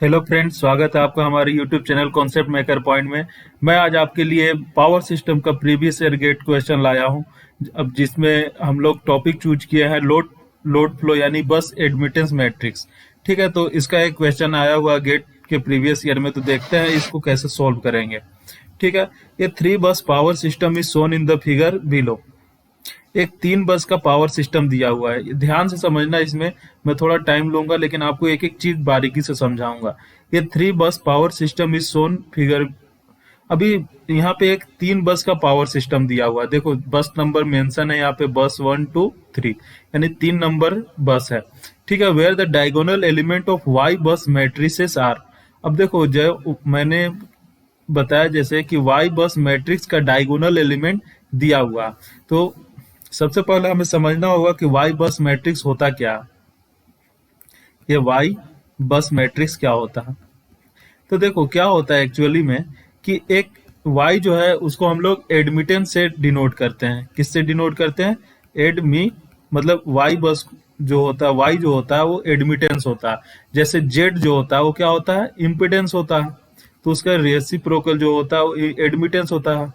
Hello friends, स्वागत है आपका हमारे YouTube channel concept maker point में। मैं आज आपके लिए पावर सिस्टम का प्रीवियस ईयर गेट क्वेश्चन लाया हूं। अब जिसमें हम लोग टॉपिक चूज किए हैं लोड फ्लो यानी बस एडमिटेंस मैट्रिक्स। ठीक है, तो इसका एक क्वेश्चन आया हुआ गेट के प्रीवियस ईयर में, तो देखते हैं इसको कैसे सोल्व करेंगे। ठीक है, ये 3 बस power system is shown in the figure below. एक 3 बस का पावर सिस्टम दिया हुआ है, ध्यान से समझना। इसमें मैं थोड़ा टाइम लूंगा लेकिन आपको एक एक चीज बारीकी से समझाऊंगा। ये 3 बस power system is shown figure. अभी यहाँ पे एक 3 बस का पावर सिस्टम दिया हुआ है। देखो बस नंबर मेंशन है यहाँ पे, बस 1 2 3, यानी 3 नंबर बस है। ठीक है, where the diagonal element of Y bus matrices are. अब देखो, जो मैंने बताया जैसे कि वाई बस मैट्रिक्स का डायगोनल एलिमेंट दिया हुआ, तो सबसे पहले हमें समझना होगा कि वाई बस मैट्रिक्स होता क्या है। ये वाई बस मैट्रिक्स क्या होता है? तो देखो क्या होता है एक्चुअली में, कि एक वाई जो है उसको हम लोग एडमिटेंस से डिनोट करते हैं। किससे डिनोट करते हैं? एडमी, मतलब वाई बस जो होता है, वाई जो होता है वो एडमिटेंस होता है। जैसे जेड जो होता है वो क्या होता है? इम्पिडेंस होता है। तो उसका रेसिप्रोकल जो होता है वो एडमिटेंस होता है।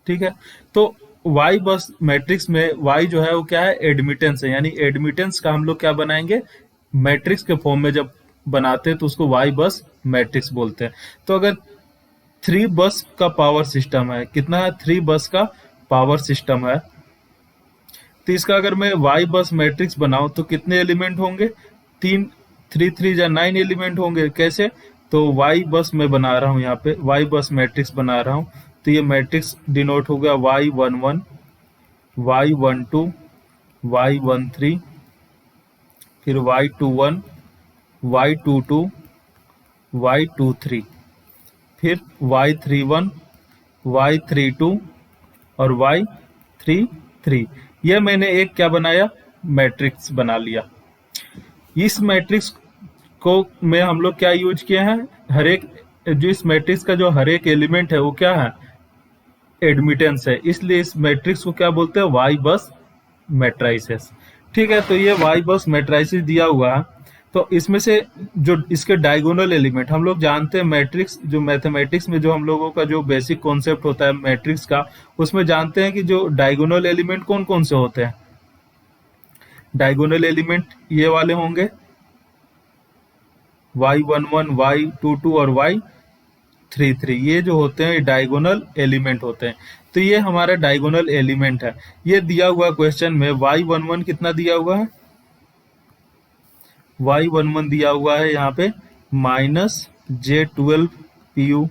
ठीक है, तो वाई बस मैट्रिक्स में वाई जो है वो क्या है? एडमिटेंस है। यानी एडमिटेंस का हम लोग क्या बनाएंगे? मैट्रिक्स के फॉर्म में जब बनाते हैं तो उसको वाई बस मैट्रिक्स बोलते हैं। तो अगर 3 बस का पावर सिस्टम है, कितना है? 3 बस का पावर सिस्टम है, तो इसका अगर मैं वाई बस मैट्रिक्स बनाऊं तो कितने एलिमेंट होंगे? तीन। 3 3 जा 9 एलिमेंट होंगे। कैसे? तो वाई बस मैं बना रहा हूं, यहाँ पे वाई बस मैट्रिक्स बना रहा हूं। तो ये मैट्रिक्स डिनोट होगा y11, y12, y13, फिर y21, y22, y23, फिर y31, y32 और y33। यह मैंने एक क्या बनाया? मैट्रिक्स बना लिया। इस मैट्रिक्स को में हम लोग क्या यूज किए हैं? हर एक, जो इस मैट्रिक्स का जो हर एक एलिमेंट है वो क्या है? एडमिटेंस है। इसलिए इस मैट्रिक्स को क्या बोलते हैं? वाई बस मैट्राइसेस। ठीक है, तो ये वाई बस मैट्राइसिस दिया हुआ है। तो इसमें से जो इसके डायगोनल एलिमेंट हम लोग जानते हैं, मैट्रिक्स जो मैथमेटिक्स में जो हम लोगों का जो बेसिक कॉन्सेप्ट होता है मैट्रिक्स का, उसमें जानते हैं कि जो डायगोनल एलिमेंट कौन कौन से होते हैं। डायगोनल एलिमेंट ये वाले होंगे, y11, y22 और y33। ये जो होते हैं डायगोनल एलिमेंट होते हैं। तो ये हमारा डायगोनल एलिमेंट है। ये दिया हुआ क्वेश्चन में y11 कितना दिया हुआ है? y11 दिया हुआ है यहाँ पे -J12 pu।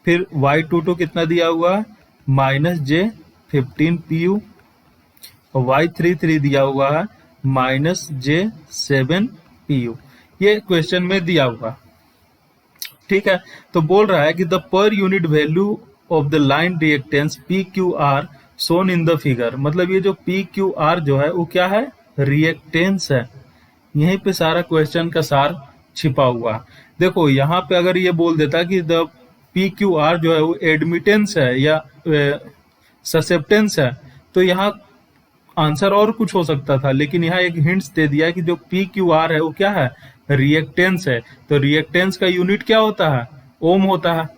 फिर y22 कितना दिया हुआ है? -J15 pu। और y33 दिया हुआ है -J7 pu। ये क्वेश्चन में दिया हुआ। ठीक है, तो बोल रहा है कि the per unit value of the line reactance P Q R shown in the figure. मतलब ये जो पी क्यू आर जो है वो क्या है? रिएक्टेंस है। यहीं पे सारा क्वेश्चन का सार छिपा हुआ है। देखो यहाँ पे अगर ये बोल देता कि द पी क्यू आर जो है वो एडमिटेंस है या ससेप्टेंस है, तो यहाँ आंसर और कुछ हो सकता था। लेकिन यहाँ एक हिंट्स दे दिया कि जो पी क्यू आर है वो क्या है? रिएक्टेंस है। तो रिएक्टेंस का यूनिट क्या होता है? ओम होता है।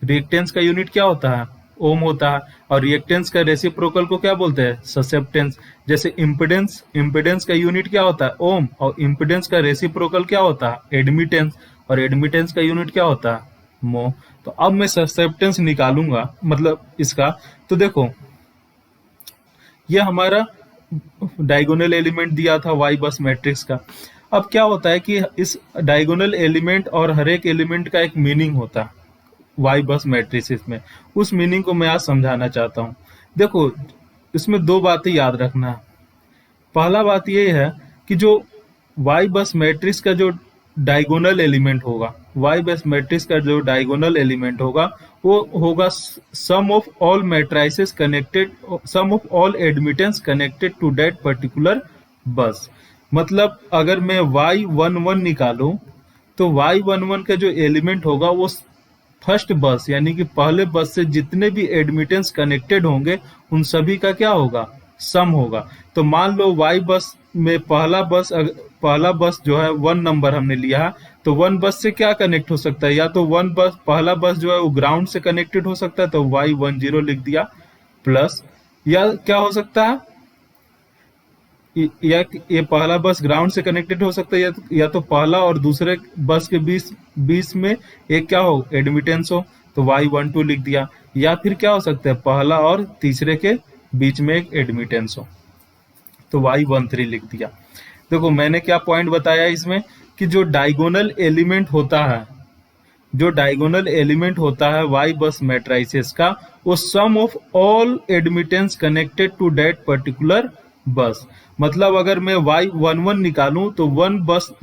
रिएक्टेंस का यूनिट क्या होता है? ओम होता है। और रिएक्टेंस का रेसिप्रोकल को क्या बोलते हैं? ससेप्टेंस। जैसे इम्पिडेंस, इम्पिडेंस का यूनिट क्या होता है? ओम। और इम्पिडेंस का रेसिप्रोकल क्या होता है? एडमिटेंस। और एडमिटेंस का यूनिट क्या होता है? मो। तो अब मैं ससेप्टेंस निकालूंगा, मतलब इसका। तो देखो ये हमारा डायगोनल एलिमेंट दिया था वाई बस मैट्रिक्स का। अब क्या होता है कि इस डायगोनल एलिमेंट और हर एक एलिमेंट का एक मीनिंग होता है वाई बस मैट्रिसेस में। उस मीनिंग को मैं आज समझाना चाहता हूँ। देखो इसमें दो बातें याद रखना है। पहला बात ये है कि जो वाई बस मैट्रिक्स का जो डायगोनल एलिमेंट होगा, वाई बस मैट्रिक्स का जो डायगोनल एलिमेंट होगा वो होगा sum of all matrices connected, sum of all admittance connected to that particular bus. मतलब अगर मैं y11 निकालूं तो y11 का जो एलिमेंट होगा वो फर्स्ट बस यानी कि पहले बस से जितने भी एडमिटेंस कनेक्टेड होंगे उन सभी का क्या होगा? सम होगा। तो मान लो वाई बस में पहला बस जो है 1 नंबर हमने लिया है, तो 1 बस से क्या कनेक्ट हो सकता है? या तो पहला बस जो है वो ग्राउंड से कनेक्टेड हो सकता है, तो Y10 लिख दिया, प्लस, या क्या हो सकता है, या ये पहला बस ग्राउंड से कनेक्टेड हो सकता है, या तो पहला और दूसरे बस के बीच बीच में एक क्या हो, एडमिटेंस हो, तो Y12 लिख दिया। या फिर क्या हो सकता है, पहला और तीसरे के बीच में एक एडमिटेंस हो, तो Y13 लिख दिया। देखो मैंने क्या पॉइंट बताया इसमें, कि जो डायगोनल एलिमेंट होता है वाई बस मैट्राइसेस का, वो sum of all admittance connected to that particular bus. मतलब अगर मैं Y11 निकालूं तो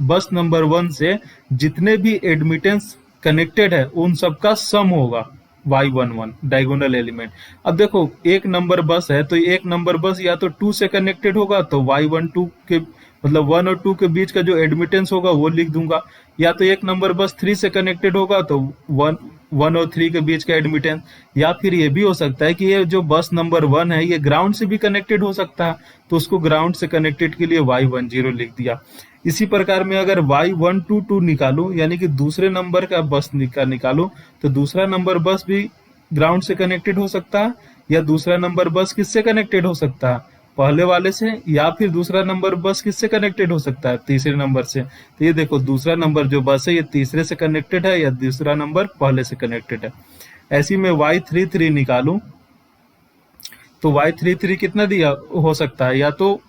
बस नंबर 1 से जितने भी एडमिटेंस कनेक्टेड है उन सबका सम होगा Y11 डायगोनल एलिमेंट। अब देखो एक नंबर बस है, तो एक नंबर बस या तो 2 से कनेक्टेड होगा, तो Y12 के मतलब 1 और 2 के बीच का जो एडमिटेंस होगा वो लिख दूंगा, या तो एक नंबर बस 3 से कनेक्टेड होगा, तो 1 और 3 के बीच का एडमिटेंस। या फिर ये भी हो सकता है कि ये जो बस नंबर 1 है ये ग्राउंड से भी कनेक्टेड हो सकता है, तो उसको ग्राउंड से कनेक्टेड के लिए Y10 लिख दिया। इसी प्रकार में अगर Y122 निकालूं, यानी कि दूसरे नंबर का बस निकालूं, तो दूसरा नंबर बस भी ग्राउंड से कनेक्टेड हो सकता है, या दूसरा नंबर बस किससे कनेक्टेड हो सकता है, पहले वाले से, या फिर दूसरा नंबर बस किससे कनेक्टेड हो सकता है, तीसरे नंबर से। तो ये देखो दूसरा नंबर जो बस है ये तीसरे से कनेक्टेड है, या दूसरा नंबर पहले से कनेक्टेड है। ऐसी में Y33 निकालूं, तो Y33 कितना दिया हो सकता है, या तो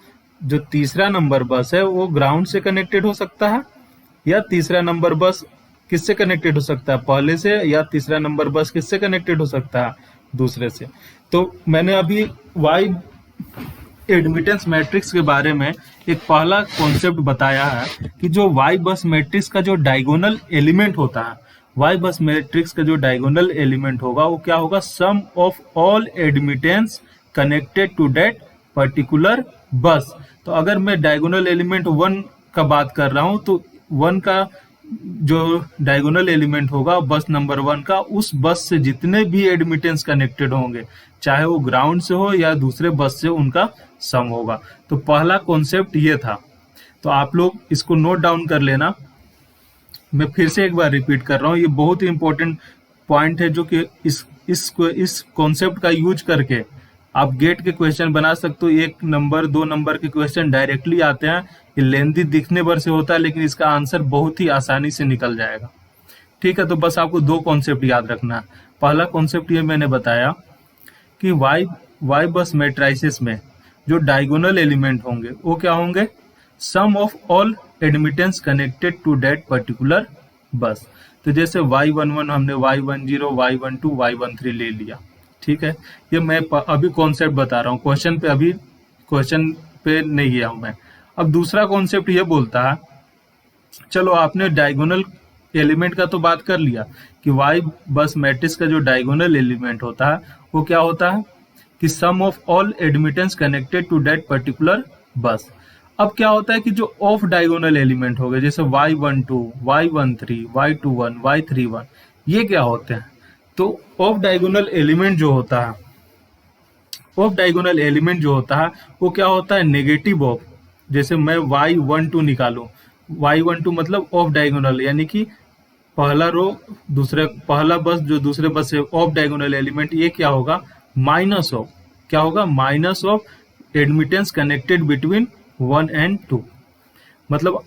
जो तीसरा नंबर बस है वो ग्राउंड से कनेक्टेड हो सकता है, या तीसरा नंबर बस किससे कनेक्टेड हो सकता है, पहले से, या तीसरा नंबर बस किससे कनेक्टेड हो सकता है, दूसरे से। तो मैंने अभी वाई एडमिटेंस मैट्रिक्स के बारे में एक पहला कॉन्सेप्ट बताया है, कि जो वाई बस मैट्रिक्स का जो डायगोनल एलिमेंट होता है, वाई बस मैट्रिक्स का जो डायगोनल एलिमेंट होगा वो क्या होगा, sum of all admittance connected to that particular bus. तो अगर मैं डायगोनल एलिमेंट 1 का बात कर रहा हूं, तो 1 का जो डायगोनल एलिमेंट होगा बस नंबर 1 का, उस बस से जितने भी एडमिटेंस कनेक्टेड होंगे, चाहे वो ग्राउंड से हो या दूसरे बस से, उनका सम होगा। तो पहला कॉन्सेप्ट ये था, तो आप लोग इसको नोट डाउन कर लेना। मैं फिर से एक बार रिपीट कर रहा हूँ, ये बहुत ही इंपॉर्टेंट पॉइंट है, जो कि इस कॉन्सेप्ट का यूज करके आप गेट के क्वेश्चन बना सकते हो। 1 नंबर 2 नंबर के क्वेश्चन डायरेक्टली आते हैं, ये लेंथी दिखने भर से होता है, लेकिन इसका आंसर बहुत ही आसानी से निकल जाएगा। ठीक है, तो बस आपको 2 कॉन्सेप्ट याद रखना है। पहला कॉन्सेप्ट ये मैंने बताया कि वाई बस मैट्राइसेस में जो डायगोनल एलिमेंट होंगे वो क्या होंगे, sum of all admittance connected to that particular bus. तो जैसे Y11 हमने Y10, Y12, Y13 ले लिया। ठीक है, ये मैं अभी कॉन्सेप्ट बता रहा हूँ, क्वेश्चन पे नहीं गया हूं मैं। अब दूसरा कॉन्सेप्ट ये बोलता है, चलो आपने डायगोनल एलिमेंट का तो बात कर लिया, कि वाई बस मैट्रिक्स का जो डायगोनल एलिमेंट होता है वो क्या होता है, कि sum of all admittance connected to that particular bus. अब क्या होता है कि जो ऑफ डायगोनल एलिमेंट हो गए, जैसे Y12, Y13, Y21, Y31, ये क्या होते हैं, तो ऑफ डायगोनल एलिमेंट जो होता है, वो क्या होता है, नेगेटिव ऑफ। जैसे मैं Y12 निकालूं, Y12 मतलब ऑफ डायगोनल, यानी कि पहला बस जो दूसरे बस से ऑफ डायगोनल एलिमेंट, ये क्या होगा, minus of admittance connected between 1 and 2। मतलब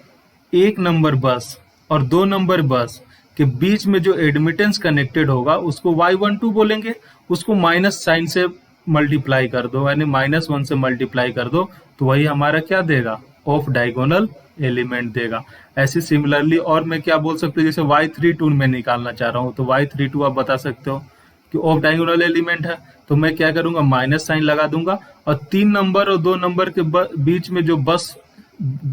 एक नंबर बस और 2 नंबर बस के बीच में जो एडमिटेंस कनेक्टेड होगा उसको Y12 बोलेंगे, उसको माइनस साइन से मल्टीप्लाई कर दो, यानी -1 से मल्टीप्लाई कर दो, तो वही हमारा क्या देगा, ऑफ डायगोनल एलिमेंट देगा। ऐसे सिमिलरली और मैं क्या बोल सकते हूँ, जैसे Y32 में निकालना चाह रहा हूँ, तो Y32 आप बता सकते हो कि ऑफ डायगोनल एलिमेंट है, तो मैं क्या करूंगा, माइनस साइन लगा दूंगा, और 3 नंबर और 2 नंबर के बीच में जो बस,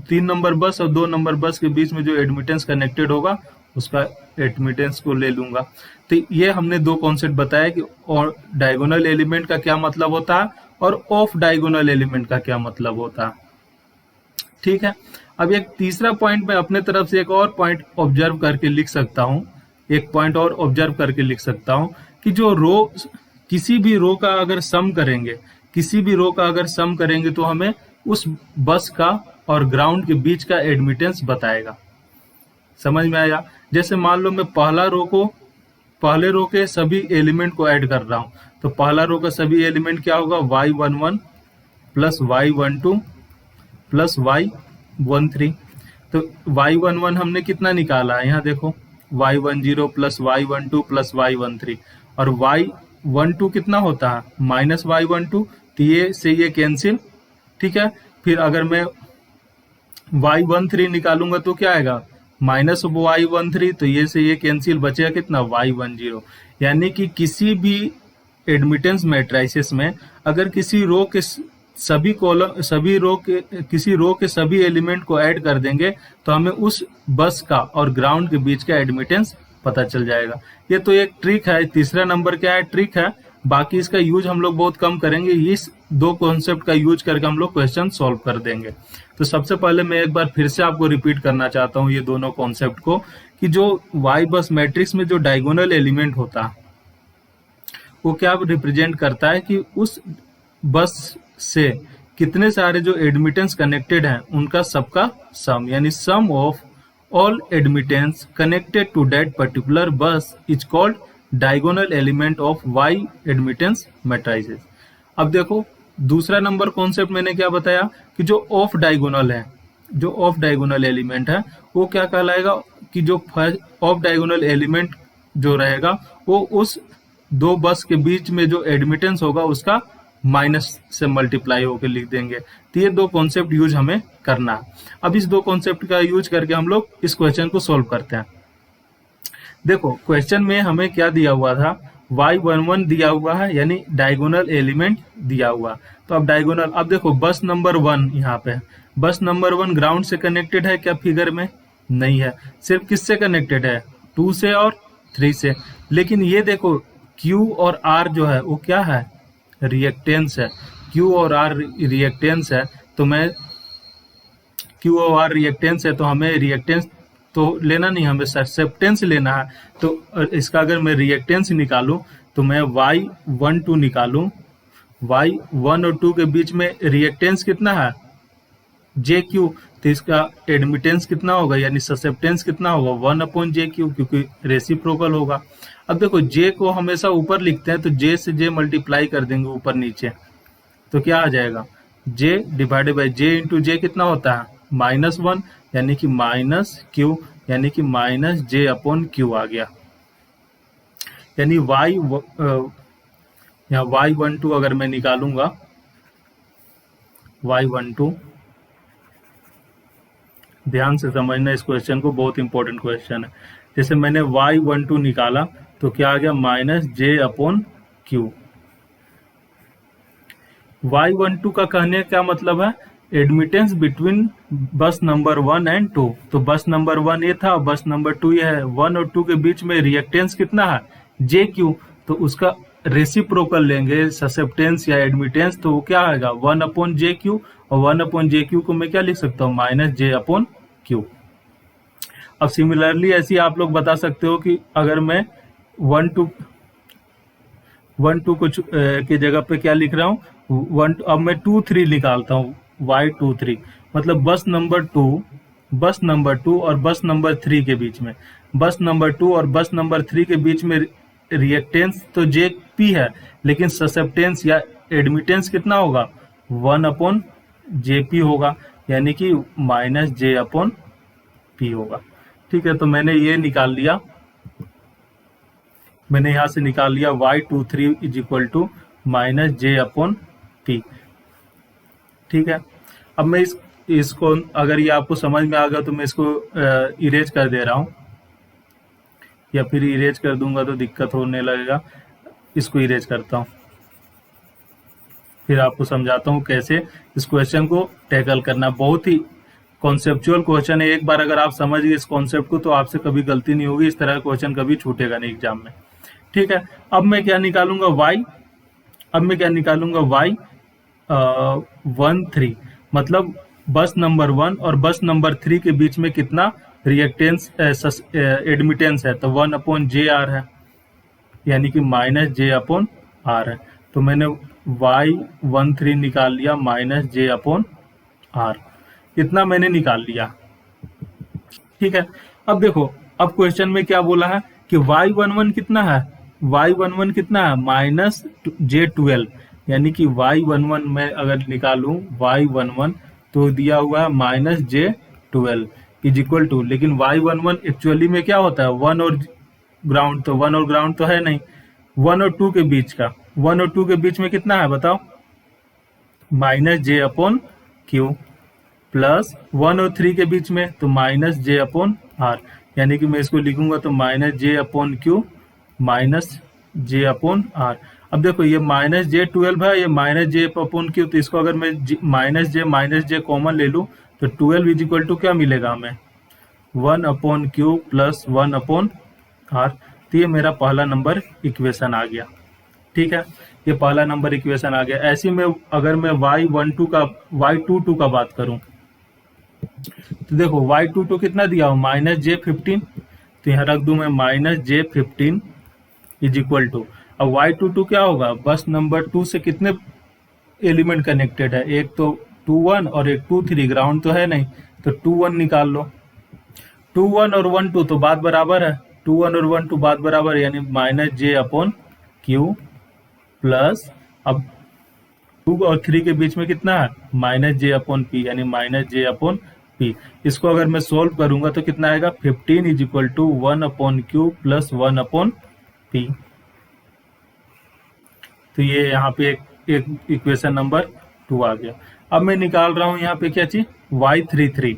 3 नंबर बस और 2 नंबर बस के बीच में जो एडमिटेंस कनेक्टेड होगा उसका एडमिटेंस को ले लूंगा। तो ये हमने 2 कॉन्सेप्ट बताया कि और डायगोनल एलिमेंट का क्या मतलब होता है और ऑफ डायगोनल एलिमेंट का क्या मतलब होता है। ठीक है, अब एक तीसरा पॉइंट मैं अपने तरफ से एक और पॉइंट ऑब्जर्व करके लिख सकता हूँ, कि जो किसी भी रो का अगर सम करेंगे, तो हमें उस बस का और ग्राउंड के बीच का एडमिटेंस बताएगा। समझ में आया? जैसे मान लो मैं पहले रो के सभी एलिमेंट को ऐड कर रहा हूं, तो पहला रो का सभी एलिमेंट क्या होगा, y11 plus y12 plus y13। तो y11 हमने कितना निकाला है, यहाँ देखो y10 plus y12 plus y13, और y12 कितना होता है माइनस y12, तो ये से ये कैंसिल। ठीक है, फिर अगर मैं y13 निकालूंगा तो क्या आएगा, माइनस y13, तो ये से ये कैंसिल, बचेगा कितना y10। यानी कि किसी भी एडमिटेंस मैट्रिसेस में अगर किसी रो के किसी रो के सभी एलिमेंट को ऐड कर देंगे तो हमें उस बस का और ग्राउंड के बीच का एडमिटेंस पता चल जाएगा। ये तो एक ट्रिक है। तीसरा नंबर क्या है, ट्रिक है। बाकी इसका यूज हम लोग बहुत कम करेंगे। इस दो कॉन्सेप्ट का यूज करके हम लोग क्वेश्चन सॉल्व कर देंगे। तो सबसे पहले मैं एक बार फिर से आपको रिपीट करना चाहता हूँ ये दोनों कॉन्सेप्ट को, कि जो वाई बस मैट्रिक्स में जो डायगोनल एलिमेंट होता है वो क्या रिप्रेजेंट करता है कि उस बस से कितने सारे जो एडमिटेंस कनेक्टेड हैं उनका सबका सम, यानी sum of all admittance connected to that particular bus is called diagonal element of Y admittance matrices. अब देखो दूसरा नंबर कॉन्सेप्ट मैंने क्या बताया कि जो ऑफ डायगोनल है, जो ऑफ डायगोनल एलिमेंट है वो क्या कहलाएगा, कि जो ऑफ डायगोनल एलिमेंट जो रहेगा वो उस दो बस के बीच में जो एडमिटेंस होगा उसका माइनस से मल्टीप्लाई होकर लिख देंगे। तो ये दो कॉन्सेप्ट यूज हमें करना है। अब इस दो कॉन्सेप्ट का यूज करके हम लोग इस क्वेश्चन को सोल्व करते हैं। देखो क्वेश्चन में हमें क्या दिया हुआ था, y11 दिया हुआ है, यानी डायगोनल एलिमेंट दिया हुआ। तो अब डायगोनल, अब देखो बस नंबर 1 यहाँ पे है। बस नंबर 1 ग्राउंड से कनेक्टेड है क्या, फिगर में नहीं है। सिर्फ किससे कनेक्टेड है, 2 से और 3 से। लेकिन ये देखो Q और R जो है वो क्या है, रिएक्टेंस है। Q और R रिएक्टेंस है, तो मैं Q और R रिएक्टेंस है तो हमें रिएक्टेंस तो लेना नहीं, हमें ससेप्टेंस लेना है। तो इसका अगर मैं रिएक्टेंस निकालूं तो मैं y12 निकालूं, y1 और 2 के बीच में रिएक्टेंस कितना है, JQ, तो इसका एडमिटेंस कितना होगा, यानी ससेप्टेंस कितना होगा 1/JQ, क्योंकि रेसिप्रोकल होगा। अब देखो J को हमेशा ऊपर लिखते हैं, तो J से J मल्टीप्लाई कर देंगे ऊपर नीचे, तो क्या आ जाएगा, J divided by J into J कितना होता है -1, यानी कि -Q, यानी कि -J/Q आ गया। यानी यहाँ y12 अगर मैं निकालूंगा, y12, ध्यान से समझना इस क्वेश्चन को, बहुत इंपॉर्टेंट क्वेश्चन है। जैसे मैंने y12 निकाला तो क्या आ गया, -J/Q। y12 का कहने का क्या मतलब है, एडमिटेंस बिटवीन बस नंबर 1 एंड 2। तो बस नंबर 1 ये था, बस नंबर 2 ये है। 1 और 2 के बीच में रिएक्टेंस कितना है, JQ, तो उसका रेसिप्रोकल लेंगे ससेप्टेंस या एडमिटेंस, तो वो क्या आएगा 1/JQ, और 1/JQ को मैं क्या लिख सकता हूँ, -J/Q। अब सिमिलरली ऐसी आप लोग बता सकते हो कि अगर मैं 1 2 कुछ की जगह पे क्या लिख रहा हूँ, 1, अब मैं 2 3 निकालता हूँ, y23, मतलब बस नंबर 2 और बस नंबर 3 के बीच में, बस नंबर 2 और बस नंबर 3 के बीच में रिएक्टेंस तो JP है, लेकिन ससेप्टेंस या एडमिटेंस कितना होगा, 1/JP होगा, यानी कि -J/P होगा। ठीक है, तो मैंने ये निकाल लिया, मैंने यहां से निकाल लिया y23 is equal to -J/P। ठीक है, अब मैं इसको अगर ये आपको समझ में आ गया तो मैं इसको इरेज कर दे रहा हूं, या फिर इरेज कर दूंगा तो दिक्कत होने लगेगा। इसको इरेज करता हूं, फिर आपको समझाता हूं कैसे इस क्वेश्चन को टैकल करना। बहुत ही कॉन्सेप्चुअल क्वेश्चन है, एक बार अगर आप समझ गए इस कॉन्सेप्ट को तो आपसे कभी गलती नहीं होगी, इस तरह का क्वेश्चन कभी छूटेगा नहीं एग्जाम में। ठीक है, अब मैं क्या निकालूंगा, y13, मतलब बस नंबर 1 और बस नंबर 3 के बीच में कितना रिएक्टेंस एडमिटेंस है, तो 1/JR है, यानी कि -J/R है। तो मैंने y13 निकाल लिया -J/R। इतना मैंने निकाल लिया। ठीक है, अब देखो, अब क्वेश्चन में क्या बोला है कि y11 कितना है, y11 कितना है -J12, यानी कि y11 में अगर निकालूं y11 तो दिया हुआ है -J12 इज इक्वल टू, लेकिन y11 एक्चुअली में क्या होता है, वन और ग्राउंड, तो वन और ग्राउंड तो है नहीं, वन और टू के बीच का, वन और टू के बीच में कितना है बताओ, -J/Q, प्लस वन और थ्री के बीच में तो -J/R, यानी कि मैं इसको लिखूंगा तो -J/Q -J/R। अब देखो ये -J12 है, ये -J/Q, तो इसको अगर मैं -J कॉमन ले लूँ तो 12 इज इक्वल टू क्या मिलेगा हमें, 1/Q प्लस 1/R। तो ये मेरा पहला नंबर इक्वेशन आ गया। ठीक है, ये पहला नंबर इक्वेशन आ गया। ऐसे में अगर मैं y22 का बात करूं तो देखो y22 कितना दिया हो, -J15, तो यहाँ रख दूं मैं -J15 इज इक्वल टू, अब y22 क्या होगा, बस नंबर 2 से कितने एलिमेंट कनेक्टेड है, एक तो 2 1 और एक 2 3, ग्राउंड तो है नहीं, तो 2 1 निकाल लो, 2 1 और 1 2 तो बात बराबर है, 2 1 और 1 2 बात बराबर है, यानी -J/Q प्लस, अब 2 और 3 के बीच में कितना है, -J/P, यानी -J/P। इसको अगर मैं सोल्व करूंगा तो कितना आएगा, 15 is equal to 1/Q plus 1/P। तो ये यहाँ पे एक इक्वेशन नंबर 2 आ गया। अब मैं निकाल रहा हूँ यहाँ पे क्या चीज, y33।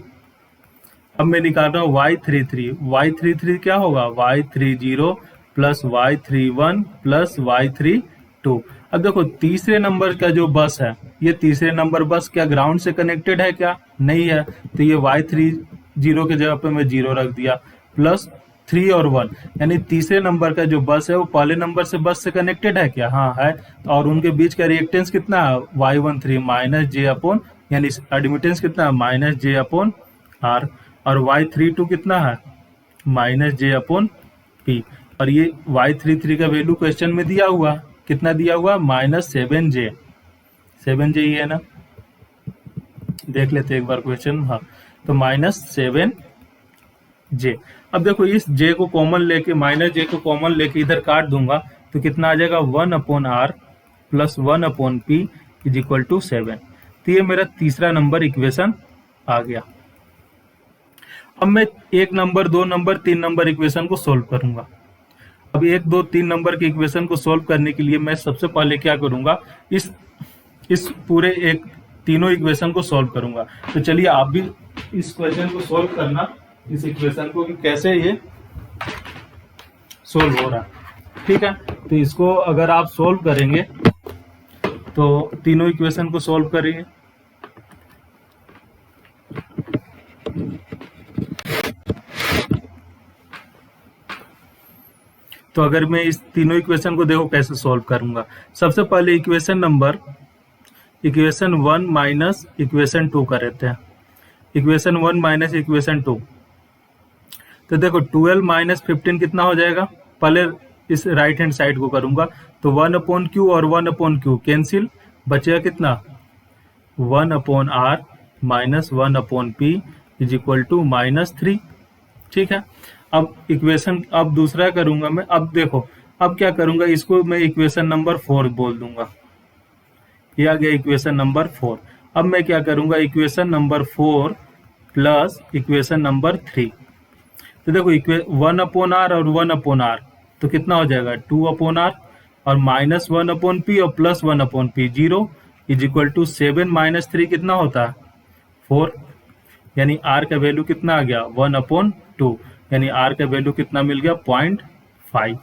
अब मैं निकाल रहा हूँ y33 क्या होगा, y30 plus y31 plus y32। अब देखो तीसरे नंबर का जो बस है, ये तीसरे नंबर बस क्या ग्राउंड से कनेक्टेड है, क्या नहीं है, तो ये y30 के जगह पे मैं 0 रख दिया, प्लस 3 और 1, यानी तीसरे नंबर का जो बस है वो पहले नंबर से बस से कनेक्टेड है क्या, हाँ है, और उनके बीच का रिएक्टेंस कितना है, y13 -J/, यानी एडमिटेंस कितना है, -J/R, और y32 कितना है, -J/P, और ये y33 का वैल्यू क्वेश्चन में दिया हुआ, कितना दिया हुआ, -7J, 7J ही है ना, देख लेते एक बार क्वेश्चन, हाँ, तो -7J। अब देखो इस J को कॉमन लेके, -J को कॉमन लेके इधर काट दूंगा तो कितना आ जाएगा, 1/R plus 1/P is equal to 7। तो ये मेरा तीसरा नंबर इक्वेशन आ गया। अब मैं 1 नंबर 2 नंबर 3 नंबर इक्वेशन को सोल्व करूंगा। अब 1 2 3 नंबर के इक्वेशन को सोल्व करने के लिए मैं सबसे पहले क्या करूंगा, इस पूरे एक तीनों इक्वेशन को सोल्व करूंगा। तो चलिए आप भी इस क्वेश्चन को सोल्व करना, इस इक्वेशन को, कि कैसे ये सोल्व हो रहा है। ठीक है, तो इसको अगर आप सोल्व करेंगे तो तीनों इक्वेशन को सोल्व करेंगे, तो अगर मैं इस तीनों इक्वेशन को देखो कैसे सोल्व करूंगा, सबसे पहले इक्वेशन 1 माइनस इक्वेशन 2 कर लेते हैं। इक्वेशन 1 माइनस इक्वेशन 2, तो देखो 12 माइनस 15 कितना हो जाएगा, पहले इस राइट हैंड साइड को करूंगा तो 1/Q और 1/Q कैंसिल, बचेगा कितना, 1/R minus 1/P is equal to -3। ठीक है, अब इक्वेशन, अब दूसरा करूंगा मैं, अब देखो अब क्या करूंगा, इसको मैं इक्वेशन नंबर 4 बोल दूंगा, ये आ गया इक्वेशन नंबर 4। अब मैं क्या करूंगा, equation number 4 plus equation number 3, तो देखो 1/R और 1/R तो कितना हो जाएगा, 2/R, और माइनस 1/P और plus 1/P, 0 is equal to 7 minus 3 कितना होता है, 4, यानी R का वैल्यू कितना आ गया, 1/2, यानी R का वैल्यू कितना मिल गया, 0.5,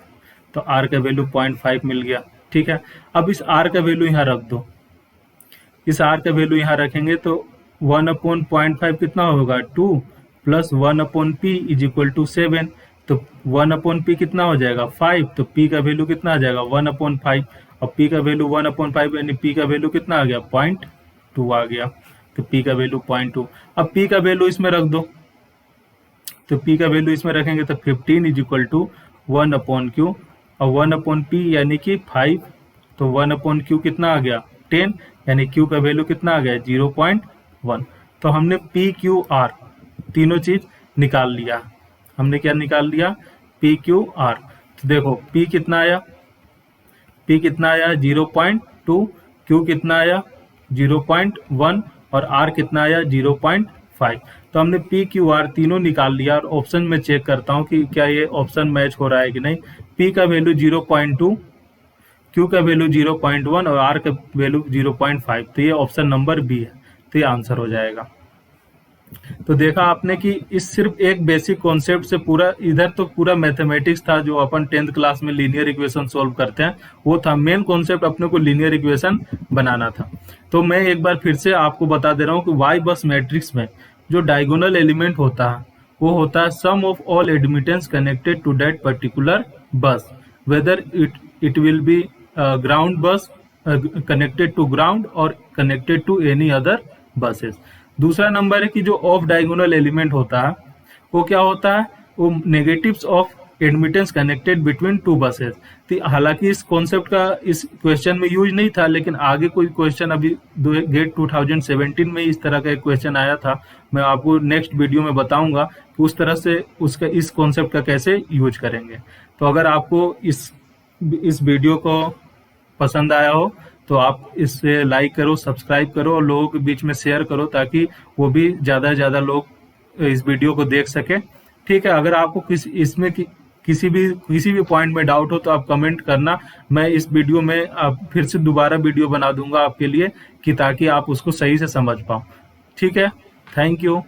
तो R का वैल्यू 0.5 मिल गया। ठीक है, अब इस R का वैल्यू यहाँ रख दो, इस R का वैल्यू यहाँ रखेंगे तो 1/0.5 कितना होगा, 2 plus 1/P is equal to 7, तो 1/P कितना हो जाएगा, 5, तो P का वैल्यू कितना आ जाएगा, 1/5, और P का वैल्यू 1/5, यानी P का वैल्यू कितना आ गया, 0.2 आ गया, तो P का वैल्यू 0.2। अब P का वैल्यू इसमें रख दो, तो P का वैल्यू इसमें रखेंगे तो 15 इज इक्वल टू 1/Q, और 1/P यानी कि 5, तो 1/Q कितना आ गया, 10, यानी Q का वैल्यू कितना आ गया, 0.1। तो हमने पी क्यू आर तीनों चीज निकाल लिया। हमने क्या निकाल लिया? P Q are. तो देखो पी कितना आया? पी कितना आया? 0.2। क्यू कितना आया? 0.1 और आर कितना आया? 0.5। तो हमने पी क्यू आर तीनों निकाल लिया और ऑप्शन में चेक करता हूं कि क्या ये ऑप्शन मैच हो रहा है कि नहीं। पी का वैल्यू 0.2, क्यू का वैल्यू 0.1 और आर का वैल्यू 0.5। तो ये ऑप्शन नंबर बी है, तो ये आंसर हो जाएगा। तो देखा आपने कि इस सिर्फ एक बेसिक कॉन्सेप्ट से पूरा, इधर तो पूरा मैथमेटिक्स था जो अपन 10th क्लास में लीनियर इक्वेशन सॉल्व करते हैं, वो था मेन कॉन्सेप्ट, अपने को लीनियर इक्वेशन बनाना था। तो मैं एक बार फिर से आपको बता दे रहा हूँ कि वाई बस मैट्रिक्स में जो डायगोनल एलिमेंट होता है वो होता है sum of all admittance connected to that particular bus, whether it will be ground bus, connected to ground और connected to any other buses. दूसरा नंबर है कि जो ऑफ डायगोनल एलिमेंट होता है वो क्या होता है? वो negatives of admittance connected between two buses. हालांकि इस कॉन्सेप्ट का इस क्वेश्चन में यूज नहीं था, लेकिन आगे कोई क्वेश्चन अभी गेट 2017 में इस तरह का एक क्वेश्चन आया था। मैं आपको नेक्स्ट वीडियो में बताऊंगा कि उस तरह से उसका इस कॉन्सेप्ट का कैसे यूज करेंगे। तो अगर आपको इस वीडियो को पसंद आया हो तो आप इसे लाइक करो, सब्सक्राइब करो और लोगों के बीच में शेयर करो ताकि वो भी ज़्यादा से ज़्यादा लोग इस वीडियो को देख सके। ठीक है, अगर आपको किसी भी पॉइंट में डाउट हो तो आप कमेंट करना। मैं इस वीडियो में फिर से दोबारा वीडियो बना दूंगा आपके लिए कि ताकि आप उसको सही से समझ पाओ। ठीक है, थैंक यू।